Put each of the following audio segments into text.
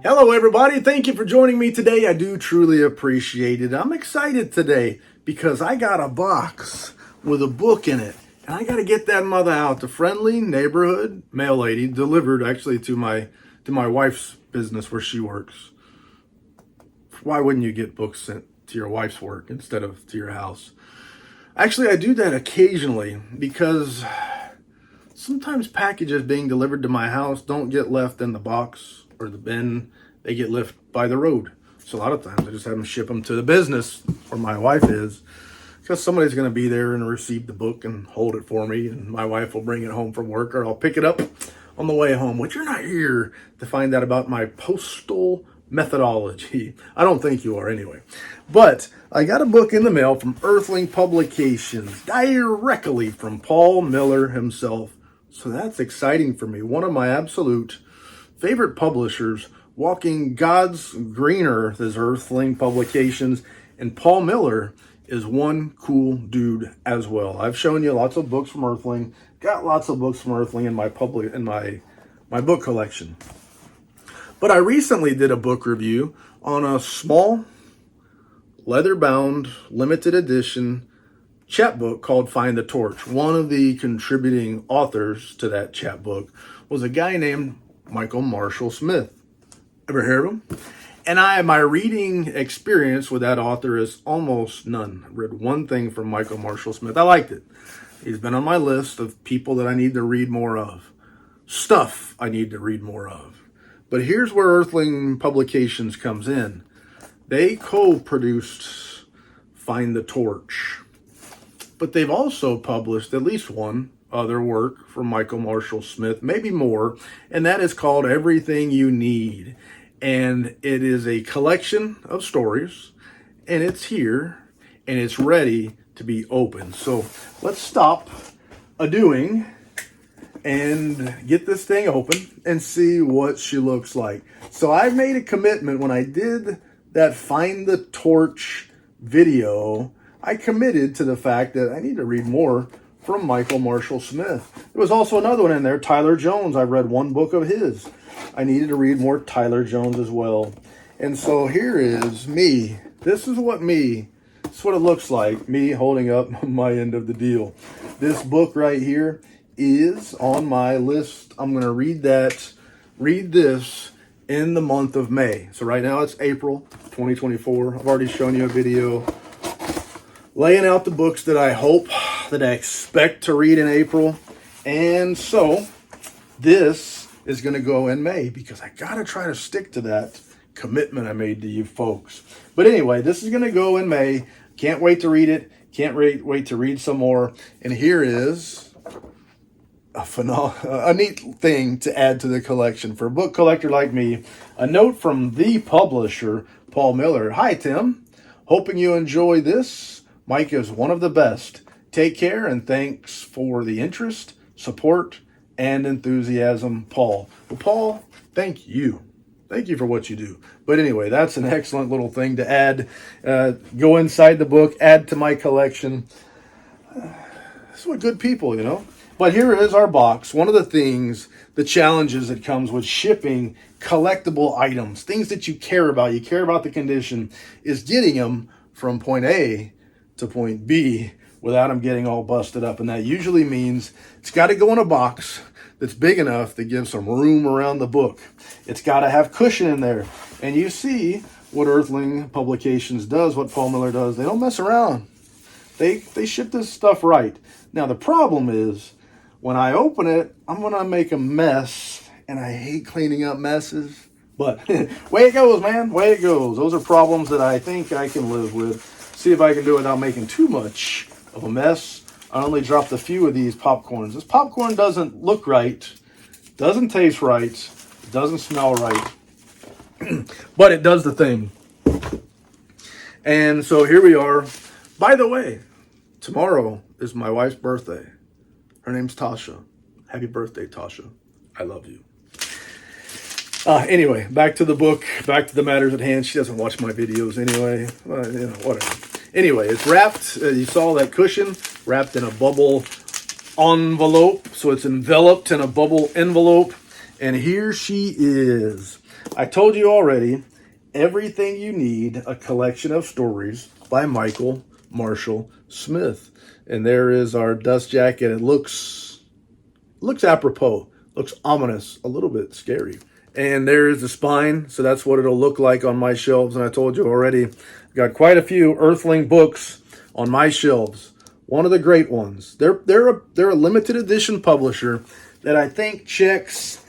Hello, everybody. Thank you for joining me today. I do truly appreciate it. I'm excited today because I got a box with a book in it. And I got to get that mother out. The friendly neighborhood mail lady delivered actually to my wife's business where she works. Why wouldn't you get books sent to your wife's work instead of to your house? Actually, I do that occasionally because sometimes packages being delivered to my house don't get left in the box or the bin. They get left by the road. So a lot of times I just have them ship them to the business where my wife is, because somebody's going to be there and receive the book and hold it for me, and my wife will bring it home from work, or I'll pick it up on the way home. But you're not here to find out about my postal methodology. I don't think you are anyway. But I got a book in the mail from Earthling Publications, directly from Paul Miller himself. So that's exciting for me. One of my absolute favorite publishers, walking God's green earth, is Earthling Publications, and Paul Miller is one cool dude as well. I've shown you lots of books from Earthling, got lots of books from Earthling in my book collection. But I recently did a book review on a small leather-bound limited edition chapbook called Find the Torch. One of the contributing authors to that chapbook was a guy named Michael Marshal Smith. Ever heard of him? And my reading experience with that author is almost none. I read one thing from Michael Marshal Smith. I liked it. He's been on my list of people that I need to read more of. Stuff I need to read more of. But here's where Earthling Publications comes in. They co-produced Find the Torch. But they've also published at least one other work from Michael Marshal Smith, maybe more, and that is called Everything You Need. And it is a collection of stories, and it's here, and it's ready to be opened. So let's stop a-doing and get this thing open and see what she looks like. So I made a commitment when I did that Find the Torch video. I committed to the fact that I need to read more from Michael Marshal Smith. There was also another one in there, Tyler Jones. I read one book of his. I needed to read more Tyler Jones as well. And so here is me. This is what it looks like, me holding up my end of the deal. This book right here is on my list. I'm going to read this in the month of May. So right now it's April 2024. I've already shown you a video laying out the books that I expect to read in April. And so this is going to go in May because I got to try to stick to that commitment I made to you folks. But anyway, this is going to go in May. Can't wait to read it. Can't wait to read some more. And here is a neat thing to add to the collection. For a book collector like me, a note from the publisher, Paul Miller. Hi, Tim. Hoping you enjoy this. Mike is one of the best. Take care, and thanks for the interest, support, and enthusiasm, Paul. Well, Paul, thank you. Thank you for what you do. But anyway, that's an excellent little thing to add. Go inside the book, add to my collection. This is what good people, you know. But here is our box. One of the challenges that comes with shipping collectible items, things that you care about the condition, is getting them from point A to point B without them getting all busted up. And that usually means it's got to go in a box that's big enough to give some room around the book. It's got to have cushion in there. And you see what Earthling Publications does, what Paul Miller does. They don't mess around. They ship this stuff right. Now, the problem is when I open it, I'm going to make a mess, and I hate cleaning up messes. But way it goes, man. Way it goes. Those are problems that I think I can live with. See if I can do it without making too much of a mess. I only dropped a few of these popcorns. This popcorn doesn't look right, doesn't taste right, doesn't smell right, but it does the thing. And so here we are. By the way, tomorrow is my wife's birthday. Her name's Tasha. Happy birthday, Tasha. I love you. Anyway, back to the book, back to the matters at hand. She doesn't watch my videos anyway. Whatever. Anyway, it's wrapped. You saw that cushion wrapped in a bubble envelope. So it's enveloped in a bubble envelope. And here she is. I told you already, Everything You Need, a collection of stories by Michael Marshal Smith. And there is our dust jacket. It looks apropos, looks ominous, a little bit scary. And there is the spine, so that's what it'll look like on my shelves. And I told you already, I've got quite a few Earthling books on my shelves. One of the great ones. They're a limited edition publisher that I think checks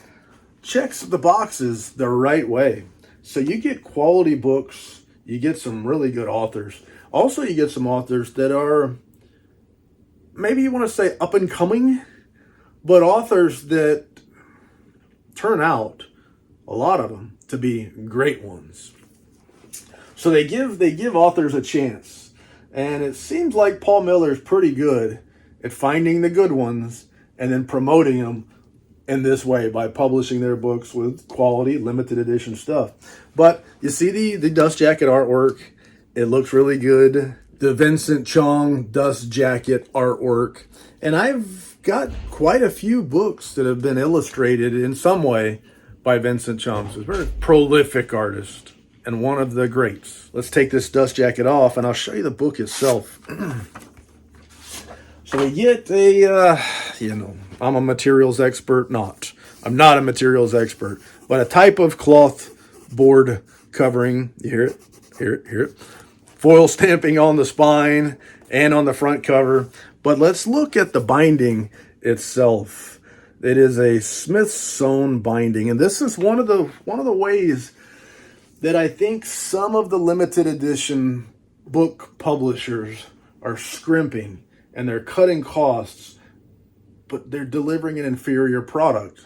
the boxes the right way. So you get quality books, you get some really good authors. Also, you get some authors that are, maybe you want to say up and coming, but authors that turn out, a lot of them, to be great ones. So they give authors a chance. And it seems like Paul Miller is pretty good at finding the good ones and then promoting them in this way by publishing their books with quality limited edition stuff. But you see the dust jacket artwork. It looks really good. The Vincent Chong dust jacket artwork. And I've got quite a few books that have been illustrated in some way by Vincent Chong. He's a very prolific artist and one of the greats. Let's take this dust jacket off and I'll show you the book itself. So we get I'm a materials expert, I'm not a materials expert, but a type of cloth board covering. You hear it. Foil stamping on the spine and on the front cover. But let's look at the binding itself. It is a Smith sewn binding, and this is one of the ways that I think some of the limited edition book publishers are scrimping and they're cutting costs, but they're delivering an inferior product.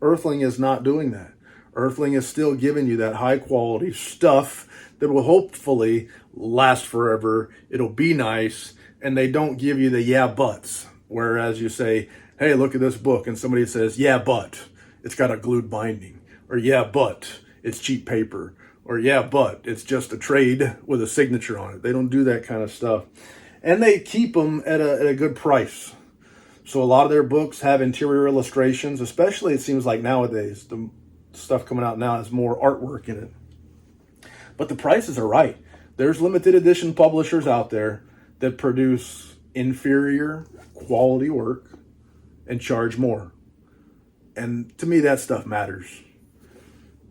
Earthling is not doing that. Earthling is still giving you that high quality stuff that will hopefully last forever. It'll be nice, and they don't give you the yeah buts. Whereas you say, hey, look at this book, and somebody says, yeah, but it's got a glued binding, or yeah, but it's cheap paper, or yeah, but it's just a trade with a signature on it. They don't do that kind of stuff. And they keep them at a good price. So a lot of their books have interior illustrations, especially it seems like nowadays. The stuff coming out now has more artwork in it. But the prices are right. There's limited edition publishers out there that produce inferior quality work and charge more. And to me, that stuff matters.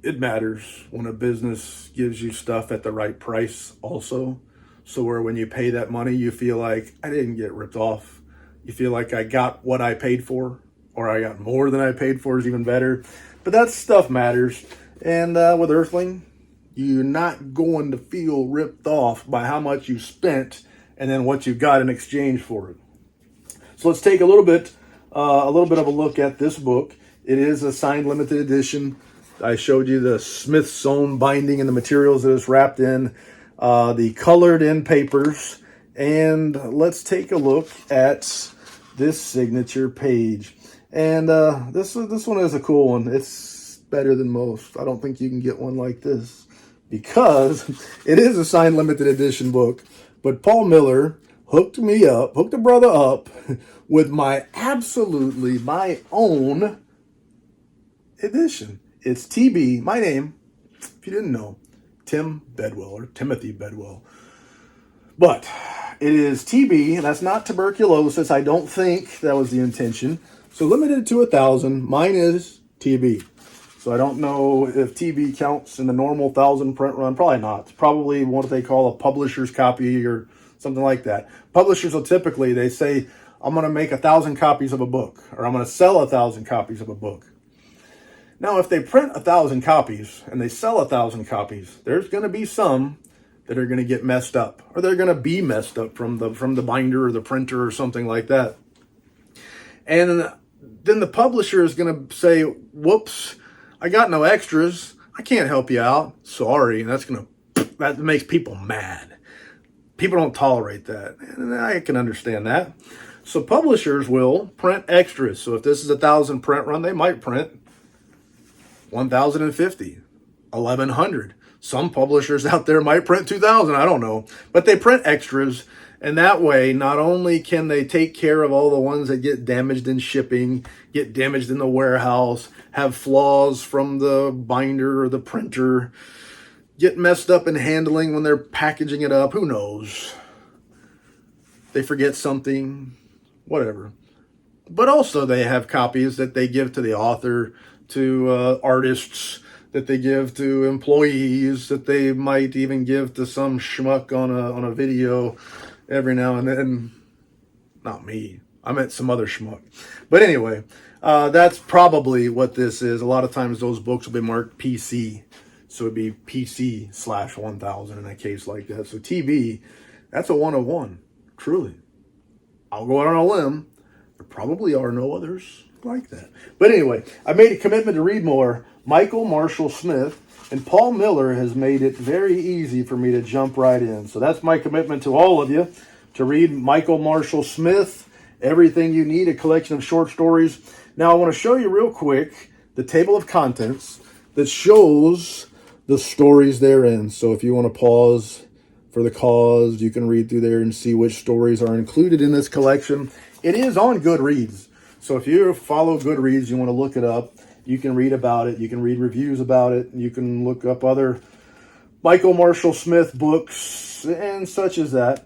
It matters when a business gives you stuff at the right price also. So where when you pay that money, you feel like I didn't get ripped off. You feel like I got what I paid for, or I got more than I paid for is even better. But that stuff matters. And with Earthling, you're not going to feel ripped off by how much you spent and then what you got in exchange for it. So let's take a little bit of a look at this book. It is a signed limited edition. I showed you the Smith sewn binding and the materials that it's wrapped in, the colored in papers, and let's take a look at this signature page. And this one is a cool one. It's better than most. I don't think you can get one like this because it is a signed limited edition book. But Paul Miller hooked a brother up with my own edition. It's TB, my name, if you didn't know, Tim Bedwell or Timothy Bedwell. But it is TB, and that's not tuberculosis. I don't think that was the intention. So limited to 1,000. Mine is TB. So I don't know if TB counts in the normal 1,000 print run. Probably not. It's probably what they call a publisher's copy or something like that. Publishers will typically, they say, I'm going to make 1,000 copies of a book, or I'm going to sell 1,000 copies of a book. Now, if they print 1,000 copies and they sell 1,000 copies, there's going to be some that are going to get messed up, or they're going to be messed up from the binder or the printer or something like that. And then the publisher is going to say, whoops, I got no extras. I can't help you out. Sorry. And that makes people mad. People don't tolerate that. And I can understand that. So publishers will print extras. So if this is 1,000 print run, they might print 1,050, 1,100. Some publishers out there might print 2,000. I don't know. But they print extras. And that way, not only can they take care of all the ones that get damaged in shipping, get damaged in the warehouse, have flaws from the binder or the printer, get messed up in handling when they're packaging it up, who knows? They forget something, whatever. But also they have copies that they give to the author, to artists, that they give to employees, that they might even give to some schmuck on a video every now and then. Not me. I meant some other schmuck. But anyway, that's probably what this is. A lot of times those books will be marked PC. So it'd be PC/1000 in a case like that. So TB, that's a 101. Truly. I'll go out on a limb. There probably are no others like that. But anyway, I made a commitment to read more. Michael Marshal Smith and Paul Miller has made it very easy for me to jump right in. So that's my commitment to all of you, to read Michael Marshal Smith, Everything You Need, a collection of short stories. Now I want to show you real quick the table of contents that shows the stories therein. So if you want to pause for the cause, you can read through there and see which stories are included in this collection. It is on Goodreads. So if you follow Goodreads, you want to look it up, you can read about it, you can read reviews about it, you can look up other Michael Marshal Smith books and such as that.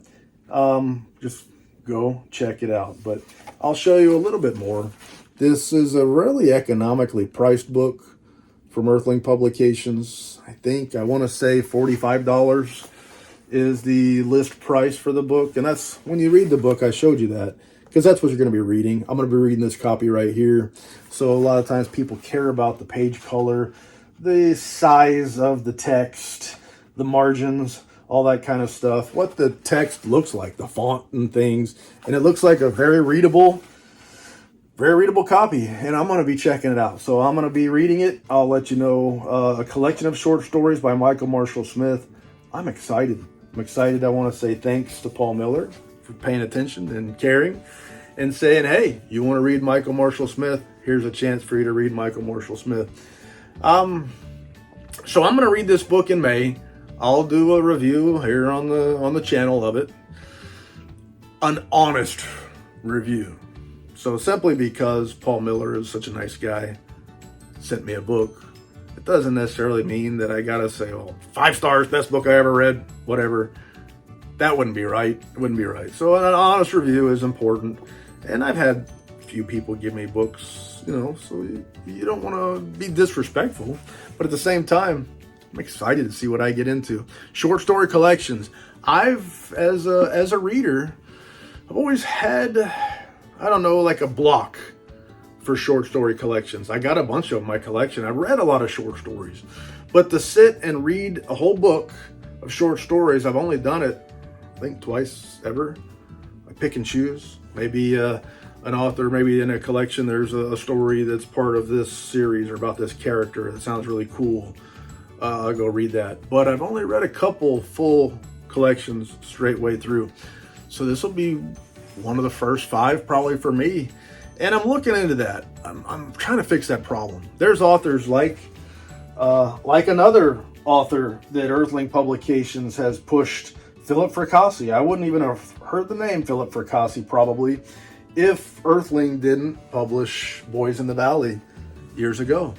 Just go check it out. But I'll show you a little bit more. This is a really economically priced book from Earthling Publications. I want to say $45 is the list price for the book. And that's, when you read the book, I showed you that, because that's what you're going to be reading. I'm going to be reading this copy right here. So a lot of times people care about the page color, the size of the text, the margins, all that kind of stuff, what the text looks like, the font and things. And it looks like a very readable copy, and I'm going to be checking it out. So I'm going to be reading it. I'll let you know. A collection of short stories by Michael Marshal Smith. I'm excited. I want to say thanks to Paul Miller for paying attention and caring and saying, hey, you want to read Michael Marshal Smith? Here's a chance for you to read Michael Marshal Smith. So I'm going to read this book in May. I'll do a review here on the channel of it. An honest review. So simply because Paul Miller is such a nice guy, sent me a book, it doesn't necessarily mean that I gotta say, oh, 5 stars, best book I ever read, whatever. That wouldn't be right. It wouldn't be right. So an honest review is important. And I've had a few people give me books, so you don't want to be disrespectful. But at the same time, I'm excited to see what I get into. Short story collections. As a reader, I've always had, like a block for short story collections. I got a bunch of them in my collection. I've read a lot of short stories. But to sit and read a whole book of short stories, I've only done it, I think, twice ever. I pick and choose. Maybe an author, maybe in a collection, there's a story that's part of this series or about this character that sounds really cool. I'll go read that. But I've only read a couple full collections straight way through. So this will be one of the first 5 probably for me. And I'm looking into that. I'm trying to fix that problem. There's authors like another author that Earthling Publications has pushed, Philip Fracassi. I wouldn't even have heard the name Philip Fracassi probably if Earthling didn't publish Boys in the Valley years ago.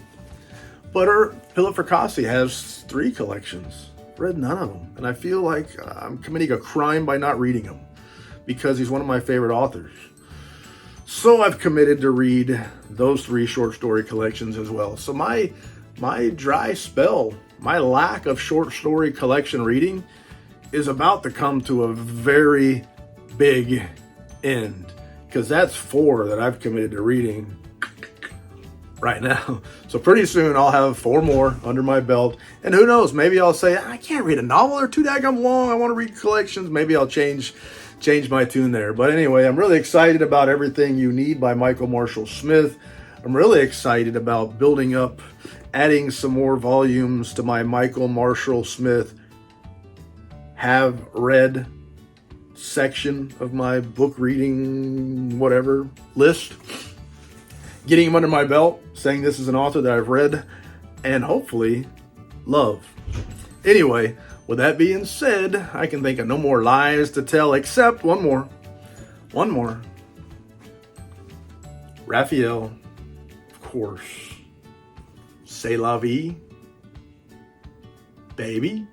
But Philip Fracassi has 3 collections. Read none of them. And I feel like I'm committing a crime by not reading them, because he's one of my favorite authors. So I've committed to read those 3 short story collections as well. So my dry spell, my lack of short story collection reading is about to come to a very big end, because that's 4 that I've committed to reading right now. So pretty soon I'll have 4 more under my belt. And who knows, maybe I'll say, I can't read a novel, they're too daggum long, I want to read collections. Maybe I'll change my tune there. But anyway, I'm really excited about Everything You Need by Michael Marshal Smith. I'm really excited about building up, adding some more volumes to my Michael Marshal Smith have read section of my book reading whatever list. Getting him under my belt, saying this is an author that I've read and hopefully love. Anyway, With that being said, I can think of no more lies to tell except one more. One more. Raphael, of course. C'est la vie, baby.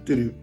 Doo-doo.